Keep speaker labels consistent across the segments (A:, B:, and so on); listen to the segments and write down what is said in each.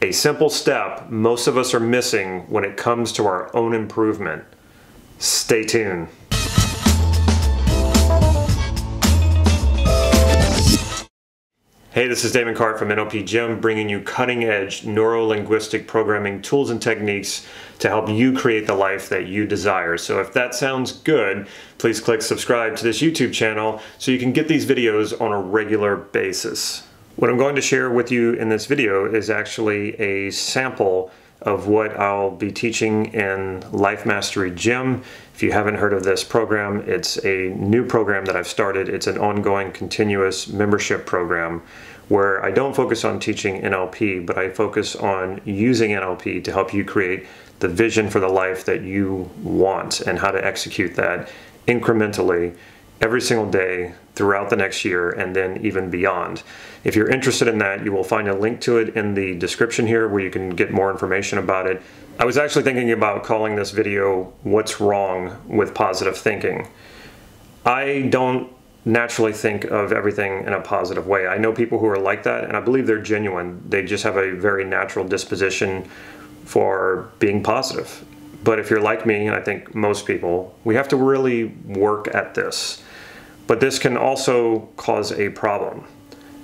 A: A simple step most of us are missing when it comes to our own improvement. Stay tuned. Hey, this is Damon Cart from NLP Gym, bringing you cutting-edge Neuro Linguistic Programming tools and techniques to help you create the life that you desire. So if that sounds good, please click subscribe to this YouTube channel so you can get these videos on a regular basis. What I'm going to share with you in this video is actually a sample of what I'll be teaching in Life Mastery Gym. If you haven't heard of this program, it's a new program that I've started. It's an ongoing continuous membership program where I don't focus on teaching NLP, but I focus on using NLP to help you create the vision for the life that you want and how to execute that incrementally every single day throughout the next year and then even beyond. If you're interested in that, you will find a link to it in the description here where you can get more information about it. I was actually thinking about calling this video, "What's Wrong with Positive Thinking?" I don't naturally think of everything in a positive way. I know people who are like that, and I believe they're genuine. They just have a very natural disposition for being positive. But if you're like me, and I think most people, we have to really work at this. But this can also cause a problem,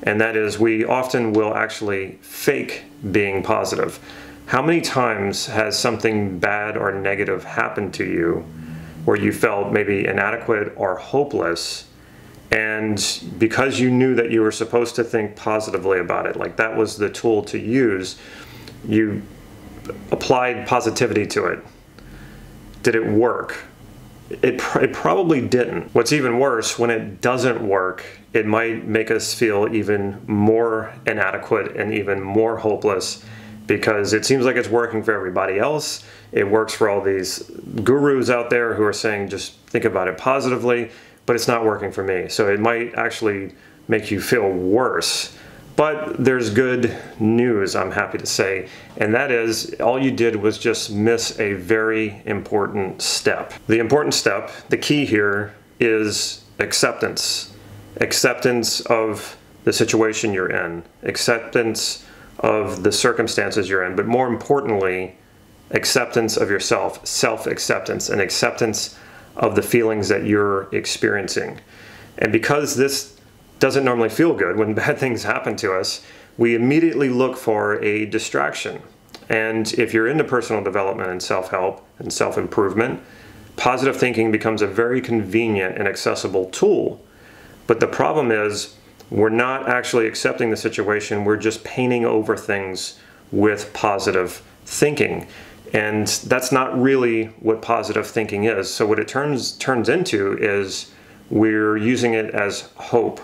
A: and that is we often will actually fake being positive. How many times has something bad or negative happened to you where you felt maybe inadequate or hopeless, and because you knew that you were supposed to think positively about it, like that was the tool to use, you applied positivity to it? Did it work? It probably didn't. What's even worse, when it doesn't work, it might make us feel even more inadequate and even more hopeless because it seems like it's working for everybody else. It works for all these gurus out there who are saying just think about it positively, but it's not working for me. So it might actually make you feel worse. But there's good news, I'm happy to say, and that is all you did was just miss a very important step. The important step, the key here, is acceptance. Acceptance of the situation you're in, acceptance of the circumstances you're in, but more importantly, acceptance of yourself, self-acceptance, and acceptance of the feelings that you're experiencing. And because this doesn't normally feel good when bad things happen to us, we immediately look for a distraction. And if you're into personal development and self-help and self-improvement, positive thinking becomes a very convenient and accessible tool. But the problem is we're not actually accepting the situation, we're just painting over things with positive thinking. And that's not really what positive thinking is. So what it turns into is we're using it as hope.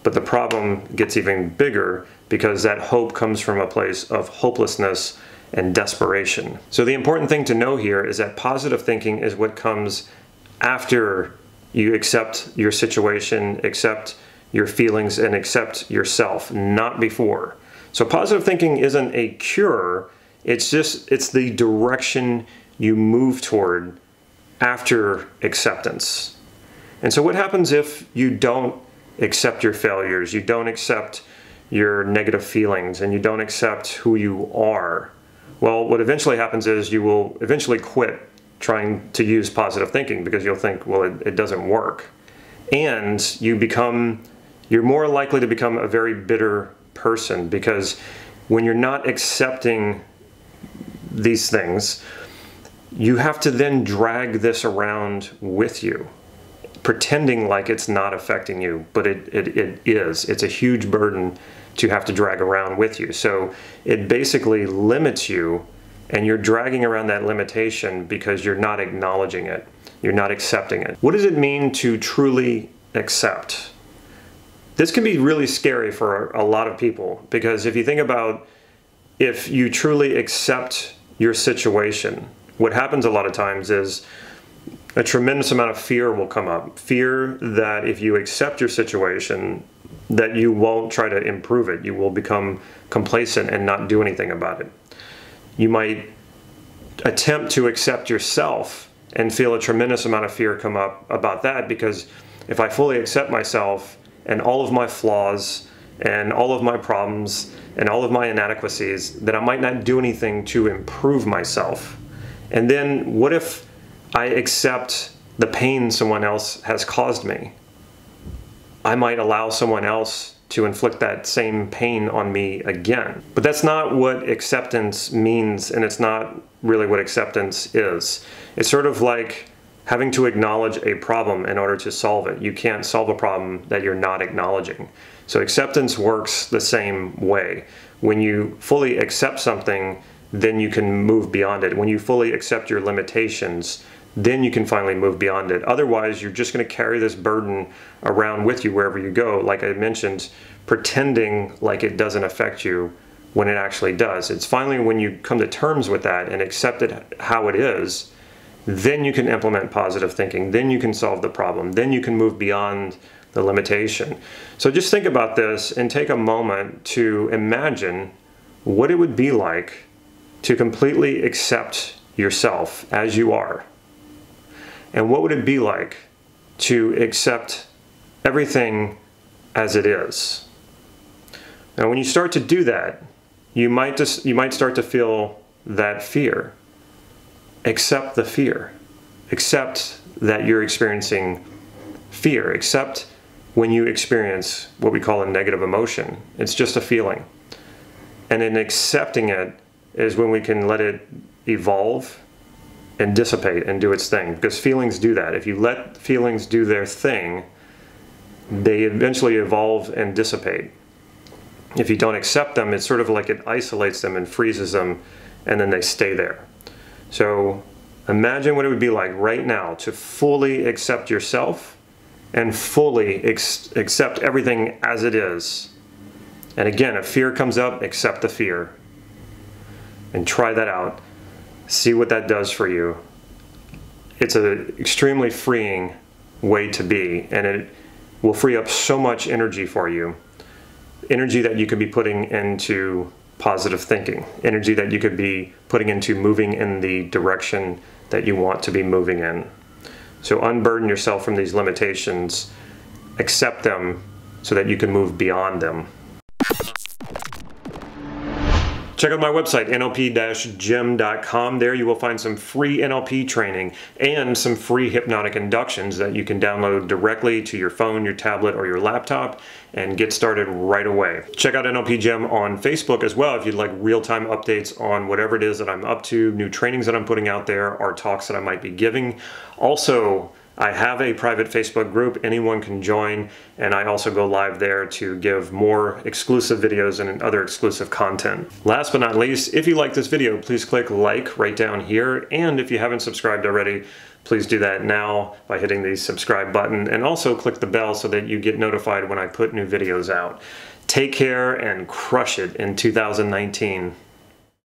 A: But the problem gets even bigger because that hope comes from a place of hopelessness and desperation. So the important thing to know here is that positive thinking is what comes after you accept your situation, accept your feelings, and accept yourself, not before. So positive thinking isn't a cure, it's the direction you move toward after acceptance. And so what happens if you don't accept your failures, you don't accept your negative feelings, and you don't accept who you are? Well, what eventually happens is you will eventually quit trying to use positive thinking because you'll think, well, it doesn't work. And you're more likely to become a very bitter person because when you're not accepting these things, you have to then drag this around with you, pretending like it's not affecting you, but it is. It's a huge burden to have to drag around with you. So it basically limits you, and you're dragging around that limitation because you're not acknowledging it. You're not accepting it. What does it mean to truly accept? This can be really scary for a lot of people because if you think about if you truly accept your situation, what happens a lot of times is a tremendous amount of fear will come up. Fear that if you accept your situation, that you won't try to improve it. You will become complacent and not do anything about it. You might attempt to accept yourself and feel a tremendous amount of fear come up about that because if I fully accept myself and all of my flaws and all of my problems and all of my inadequacies, that I might not do anything to improve myself. And then what if I accept the pain someone else has caused me? I might allow someone else to inflict that same pain on me again. But that's not what acceptance means, and it's not really what acceptance is. It's sort of like having to acknowledge a problem in order to solve it. You can't solve a problem that you're not acknowledging. So acceptance works the same way. When you fully accept something, then you can move beyond it. When you fully accept your limitations, then you can finally move beyond it. Otherwise, you're just going to carry this burden around with you wherever you go, like I mentioned, pretending like it doesn't affect you when it actually does. It's finally when you come to terms with that and accept it how it is, then you can implement positive thinking, then you can solve the problem, then you can move beyond the limitation. So just think about this and take a moment to imagine what it would be like to completely accept yourself as you are. And what would it be like to accept everything as it is? Now, when you start to do that, you might start to feel that fear. Accept the fear. Accept that you're experiencing fear. Accept when you experience what we call a negative emotion. It's just a feeling. And in accepting it is when we can let it evolve and dissipate and do its thing, because feelings do that. If you let feelings do their thing, they eventually evolve and dissipate. If you don't accept them, it's sort of like it isolates them and freezes them, and then they stay there. So imagine what it would be like right now to fully accept yourself and fully accept everything as it is. And again, if fear comes up, accept the fear and try that out. See what that does for you. It's an extremely freeing way to be, and it will free up so much energy for you. Energy that you could be putting into positive thinking. Energy that you could be putting into moving in the direction that you want to be moving in. So unburden yourself from these limitations. Accept them so that you can move beyond them. Check out my website, nlp-gym.com. There you will find some free NLP training and some free hypnotic inductions that you can download directly to your phone, your tablet, or your laptop and get started right away. Check out NLP Gym on Facebook as well if you'd like real-time updates on whatever it is that I'm up to, new trainings that I'm putting out there, or talks that I might be giving. Also, I have a private Facebook group anyone can join, and I also go live there to give more exclusive videos and other exclusive content. Last but not least, if you like this video, please click like right down here, and if you haven't subscribed already, please do that now by hitting the subscribe button, and also click the bell so that you get notified when I put new videos out. Take care and crush it in 2019.